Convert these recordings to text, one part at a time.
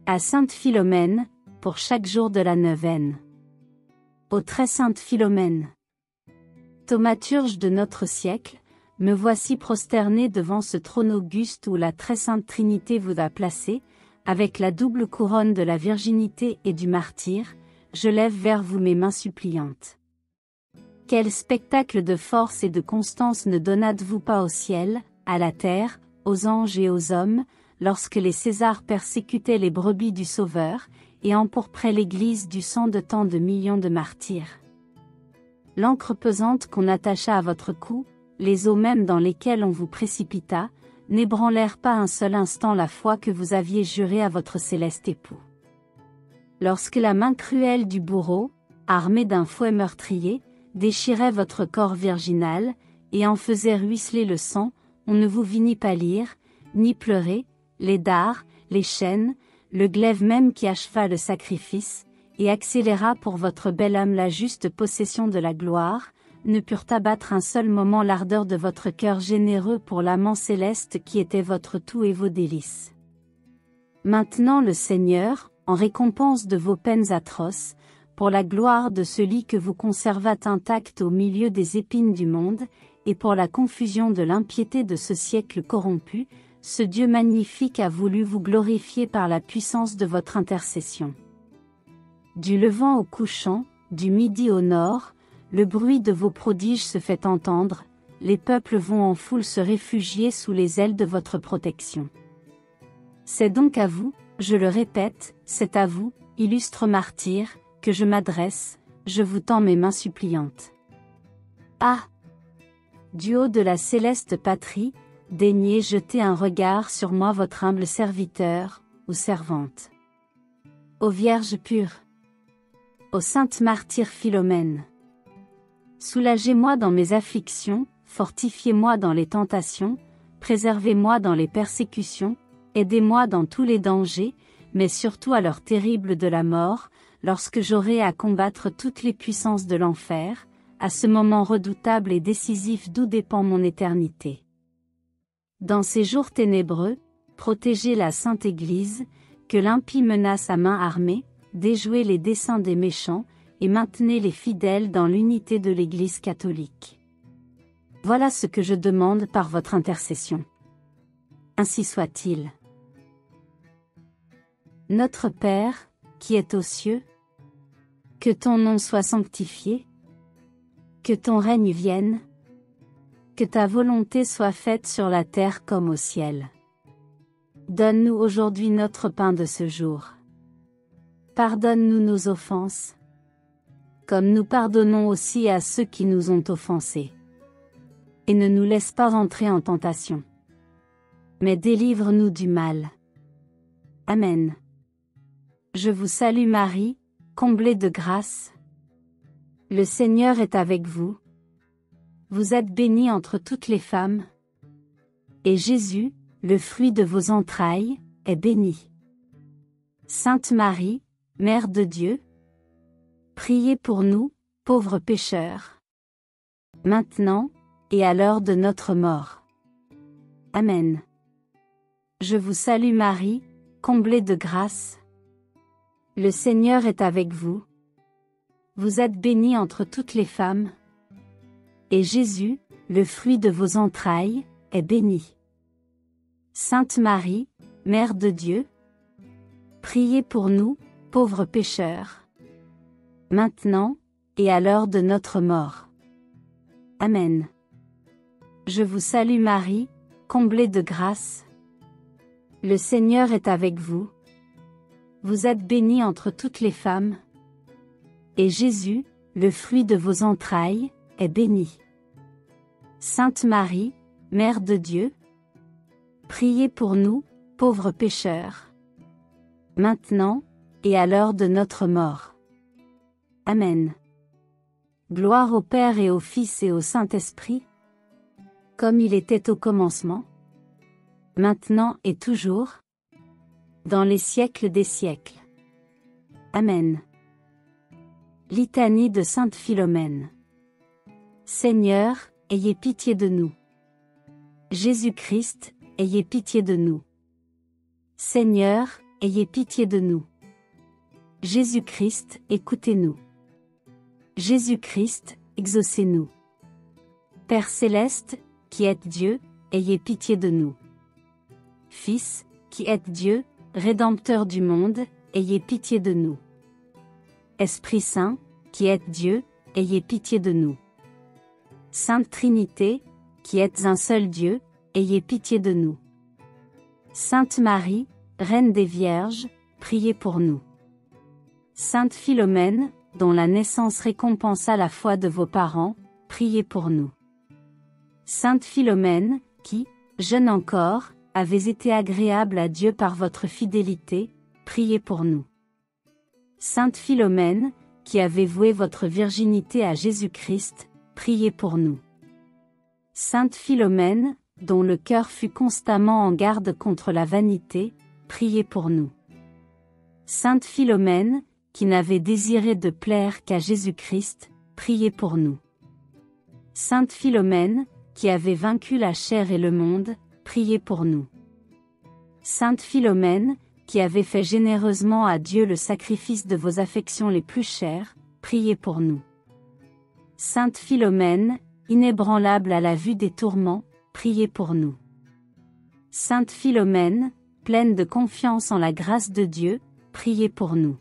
À sainte Philomène, pour chaque jour de la neuvaine. Ô très sainte Philomène, thaumaturge de notre siècle, me voici prosterné devant ce trône auguste où la très sainte Trinité vous a placé, avec la double couronne de la virginité et du martyre, je lève vers vous mes mains suppliantes. Quel spectacle de force et de constance ne donnâtes-vous pas au ciel, à la terre, aux anges et aux hommes, lorsque les Césars persécutaient les brebis du Sauveur, et empourpraient l'Église du sang de tant de millions de martyrs. L'encre pesante qu'on attacha à votre cou, les eaux mêmes dans lesquelles on vous précipita, n'ébranlèrent pas un seul instant la foi que vous aviez jurée à votre céleste époux. Lorsque la main cruelle du bourreau, armée d'un fouet meurtrier, déchirait votre corps virginal, et en faisait ruisseler le sang, on ne vous vit ni pâlir, ni pleurer, les dards, les chaînes, le glaive même qui acheva le sacrifice, et accéléra pour votre belle âme la juste possession de la gloire, ne purent abattre un seul moment l'ardeur de votre cœur généreux pour l'amant céleste qui était votre tout et vos délices. Maintenant le Seigneur, en récompense de vos peines atroces, pour la gloire de celui que vous conservâtes intact au milieu des épines du monde, et pour la confusion de l'impiété de ce siècle corrompu, ce Dieu magnifique a voulu vous glorifier par la puissance de votre intercession. Du levant au couchant, du midi au nord, le bruit de vos prodiges se fait entendre, les peuples vont en foule se réfugier sous les ailes de votre protection. C'est donc à vous, je le répète, c'est à vous, illustre martyr, que je m'adresse, je vous tends mes mains suppliantes. Ah! Du haut de la céleste patrie, daignez jeter un regard sur moi votre humble serviteur, ou servante. Ô Vierge pure! Ô sainte martyre Philomène! Soulagez-moi dans mes afflictions, fortifiez-moi dans les tentations, préservez-moi dans les persécutions, aidez-moi dans tous les dangers, mais surtout à l'heure terrible de la mort, lorsque j'aurai à combattre toutes les puissances de l'enfer, à ce moment redoutable et décisif d'où dépend mon éternité. Dans ces jours ténébreux, protégez la Sainte Église, que l'impie menace à main armée, déjouez les desseins des méchants, et maintenez les fidèles dans l'unité de l'Église catholique. Voilà ce que je demande par votre intercession. Ainsi soit-il. Notre Père, qui es aux cieux, que ton nom soit sanctifié, que ton règne vienne, que ta volonté soit faite sur la terre comme au ciel. Donne-nous aujourd'hui notre pain de ce jour. Pardonne-nous nos offenses, comme nous pardonnons aussi à ceux qui nous ont offensés. Et ne nous laisse pas entrer en tentation, mais délivre-nous du mal. Amen. Je vous salue Marie, comblée de grâce. Le Seigneur est avec vous. Vous êtes bénie entre toutes les femmes. Et Jésus, le fruit de vos entrailles, est béni. Sainte Marie, Mère de Dieu, priez pour nous, pauvres pécheurs, maintenant, et à l'heure de notre mort. Amen. Je vous salue Marie, comblée de grâce. Le Seigneur est avec vous. Vous êtes bénie entre toutes les femmes. Et Jésus, le fruit de vos entrailles, est béni. Sainte Marie, Mère de Dieu, priez pour nous, pauvres pécheurs, maintenant, et à l'heure de notre mort. Amen. Je vous salue Marie, comblée de grâce. Le Seigneur est avec vous. Vous êtes bénie entre toutes les femmes. Et Jésus, le fruit de vos entrailles, est béni. Sainte Marie, Mère de Dieu, priez pour nous, pauvres pécheurs, maintenant, et à l'heure de notre mort. Amen. Gloire au Père et au Fils et au Saint-Esprit, comme il était au commencement, maintenant et toujours, dans les siècles des siècles. Amen. Litanie de Sainte Philomène. Seigneur, ayez pitié de nous. Jésus-Christ, ayez pitié de nous. Seigneur, ayez pitié de nous. Jésus-Christ, écoutez-nous. Jésus-Christ, exaucez-nous. Père céleste, qui êtes Dieu, ayez pitié de nous. Fils, qui êtes Dieu, Rédempteur du monde, ayez pitié de nous. Esprit Saint, qui êtes Dieu, ayez pitié de nous. Sainte Trinité, qui êtes un seul Dieu, ayez pitié de nous. Sainte Marie, Reine des Vierges, priez pour nous. Sainte Philomène, dont la naissance récompensa la foi de vos parents, priez pour nous. Sainte Philomène, qui, jeune encore, avez été agréable à Dieu par votre fidélité, priez pour nous. Sainte Philomène, qui avez voué votre virginité à Jésus-Christ, priez pour nous. Sainte Philomène, dont le cœur fut constamment en garde contre la vanité, priez pour nous. Sainte Philomène, qui n'avait désiré de plaire qu'à Jésus-Christ, priez pour nous. Sainte Philomène, qui avait vaincu la chair et le monde, priez pour nous. Sainte Philomène, qui avait fait généreusement à Dieu le sacrifice de vos affections les plus chères, priez pour nous. Sainte Philomène, inébranlable à la vue des tourments, priez pour nous. Sainte Philomène, pleine de confiance en la grâce de Dieu, priez pour nous.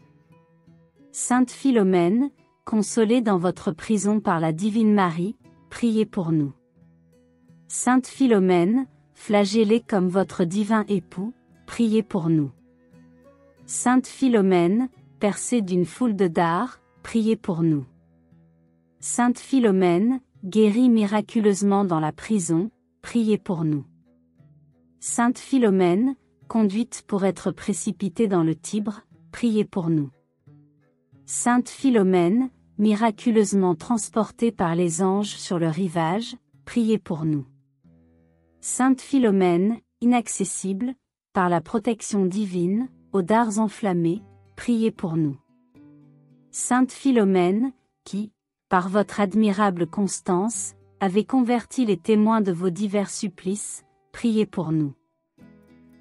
Sainte Philomène, consolée dans votre prison par la Divine Marie, priez pour nous. Sainte Philomène, flagellée comme votre divin époux, priez pour nous. Sainte Philomène, percée d'une foule de dards, priez pour nous. Sainte Philomène, guérie miraculeusement dans la prison, priez pour nous. Sainte Philomène, conduite pour être précipitée dans le Tibre, priez pour nous. Sainte Philomène, miraculeusement transportée par les anges sur le rivage, priez pour nous. Sainte Philomène, inaccessible, par la protection divine, aux dards enflammés, priez pour nous. Sainte Philomène, qui, par votre admirable constance, avez converti les témoins de vos divers supplices, priez pour nous.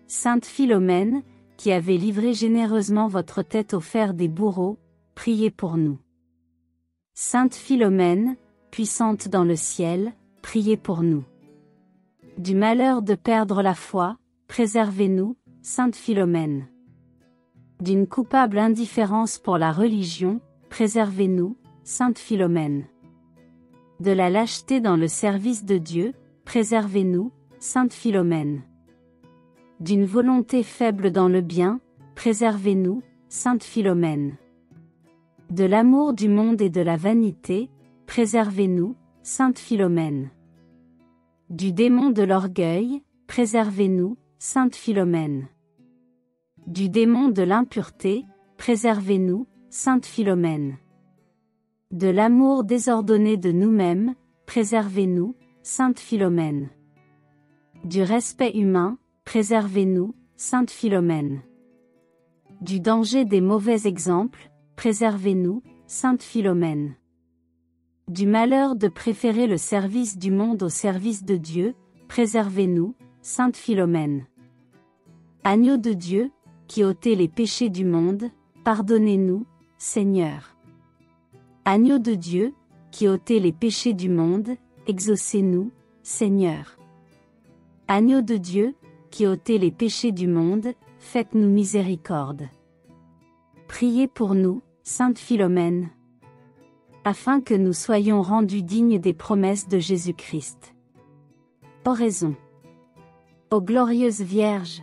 Sainte Philomène, qui avez livré généreusement votre tête au fer des bourreaux, priez pour nous. Sainte Philomène, puissante dans le ciel, priez pour nous. Du malheur de perdre la foi, préservez-nous, Sainte Philomène. D'une coupable indifférence pour la religion, préservez-nous, Sainte Philomène. De la lâcheté dans le service de Dieu, préservez-nous, Sainte Philomène. D'une volonté faible dans le bien, préservez-nous, Sainte Philomène. De l'amour du monde et de la vanité, préservez-nous, Sainte Philomène. Du démon de l'orgueil, préservez-nous, Sainte Philomène. Du démon de l'impureté, préservez-nous, Sainte Philomène. De l'amour désordonné de nous-mêmes, préservez-nous, Sainte Philomène. Du respect humain, préservez-nous, Sainte Philomène. Du danger des mauvais exemples, préservez-nous, Sainte Philomène. Du malheur de préférer le service du monde au service de Dieu, préservez-nous, Sainte Philomène. Agneau de Dieu, qui ôtez les péchés du monde, pardonnez-nous, Seigneur. Agneau de Dieu, qui ôtez les péchés du monde, exaucez-nous, Seigneur. Agneau de Dieu, qui ôtez les péchés du monde, faites-nous miséricorde. Priez pour nous, Sainte Philomène, afin que nous soyons rendus dignes des promesses de Jésus-Christ. Oraison. Ô glorieuse Vierge,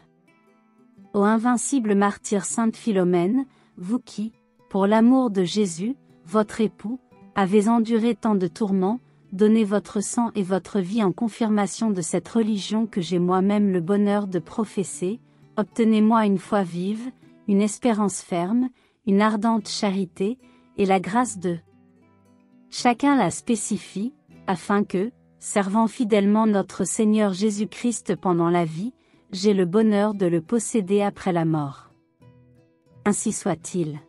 ô invincible martyre Sainte Philomène, vous qui, pour l'amour de Jésus, votre époux, avez enduré tant de tourments, donnez votre sang et votre vie en confirmation de cette religion que j'ai moi-même le bonheur de professer, obtenez-moi une foi vive, une espérance ferme, une ardente charité, et la grâce de chacun la spécifie, afin que, servant fidèlement notre Seigneur Jésus-Christ pendant la vie, j'ai le bonheur de le posséder après la mort. Ainsi soit-il.